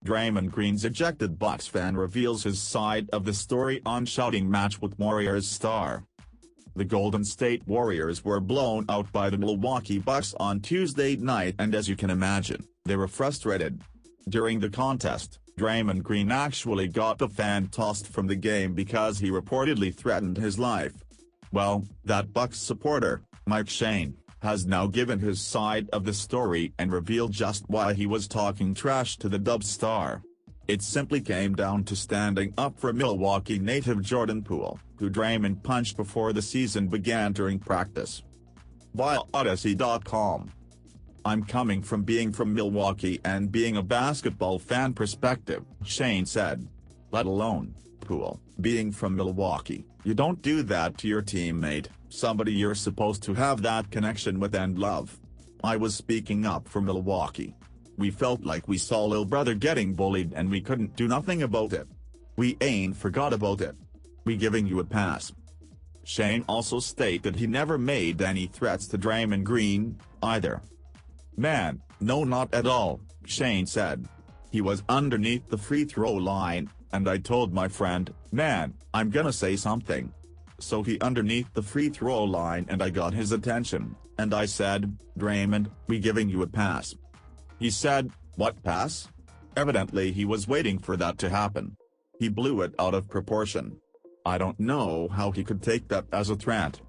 Draymond Green's ejected Bucks fan reveals his side of the story on shouting match with Warriors star. The Golden State Warriors were blown out by the Milwaukee Bucks on Tuesday night, and as you can imagine, they were frustrated. During the contest, Draymond Green actually got the fan tossed from the game because he reportedly threatened his life. Well, that Bucks supporter, Mike Shane, has now given his side of the story and revealed just why he was talking trash to the Dub star. It simply came down to standing up for Milwaukee native Jordan Poole, who Draymond punched before the season began during practice. Via Odyssey.com. "I'm coming from being from Milwaukee and being a basketball fan perspective," Shane said. "Let alone, Poole, being from Milwaukee, you don't do that to your teammate, somebody you're supposed to have that connection with and love. I was speaking up for Milwaukee. We felt like we saw lil brother getting bullied and we couldn't do nothing about it. We ain't forgot about it. We giving you a pass." Shane also stated he never made any threats to Draymond Green, either. "Man, no, not at all," Shane said. "He was underneath the free throw line, and I told my friend, man, I'm gonna say something. So he underneath the free throw line and I got his attention, and I said, Draymond, we giving you a pass." He said, "What pass?" Evidently he was waiting for that to happen. He blew it out of proportion. I don't know how he could take that as a threat.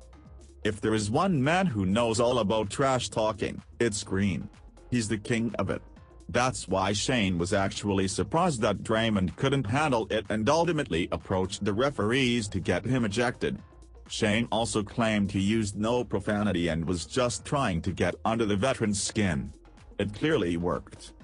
If there is one man who knows all about trash talking, it's Green. He's the king of it. That's why Shane was actually surprised that Draymond couldn't handle it and ultimately approached the referees to get him ejected. Shane also claimed he used no profanity and was just trying to get under the veteran's skin. It clearly worked.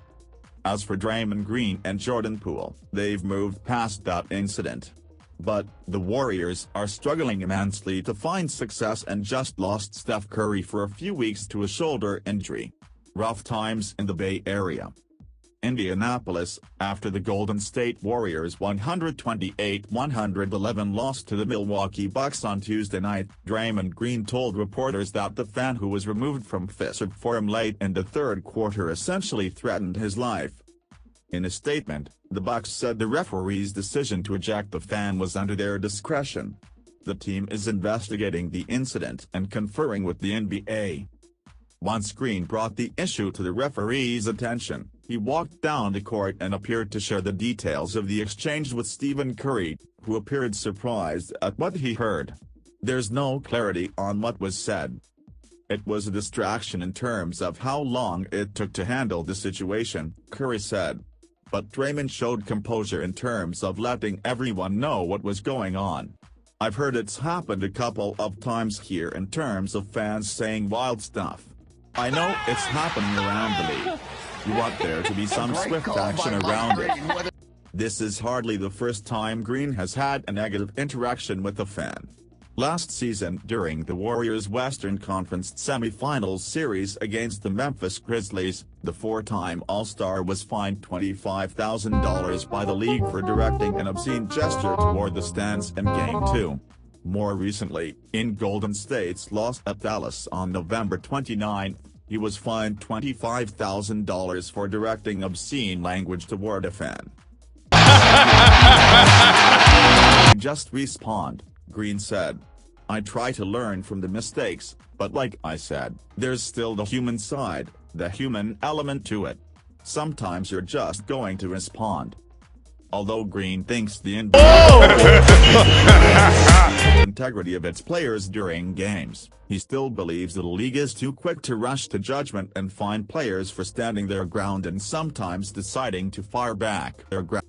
As for Draymond Green and Jordan Poole, they've moved past that incident. But, the Warriors are struggling immensely to find success and just lost Steph Curry for a few weeks to a shoulder injury. Rough times in the Bay Area. Indianapolis, after the Golden State Warriors' 128-111 loss to the Milwaukee Bucks on Tuesday night, Draymond Green told reporters that the fan who was removed from Fisher for him late in the third quarter essentially threatened his life. In a statement, the Bucks said the referee's decision to eject the fan was under their discretion. The team is investigating the incident and conferring with the NBA. Once Green brought the issue to the referee's attention, he walked down to court and appeared to share the details of the exchange with Stephen Curry, who appeared surprised at what he heard. "There's no clarity on what was said. It was a distraction in terms of how long it took to handle the situation," Curry said. But Draymond showed composure in terms of letting everyone know what was going on. "I've heard it's happened a couple of times here in terms of fans saying wild stuff. I know it's happening around the league. You want there to be some swift action around it. This is hardly the first time Green has had a negative interaction with a fan. Last season during the Warriors' Western Conference semifinals series against the Memphis Grizzlies, the four-time All-Star was fined $25,000 by the league for directing an obscene gesture toward the stands in Game 2. More recently, in Golden State's loss at Dallas on November 29, he was fined $25,000 for directing obscene language toward a fan. "Just respond," Green said. "I try to learn from the mistakes, but like I said, there's still the human side, the human element to it. Sometimes you're just going to respond." Although Green thinks the integrity of its players during games, he still believes the league is too quick to rush to judgment and fine players for standing their ground and sometimes deciding to fire back their ground.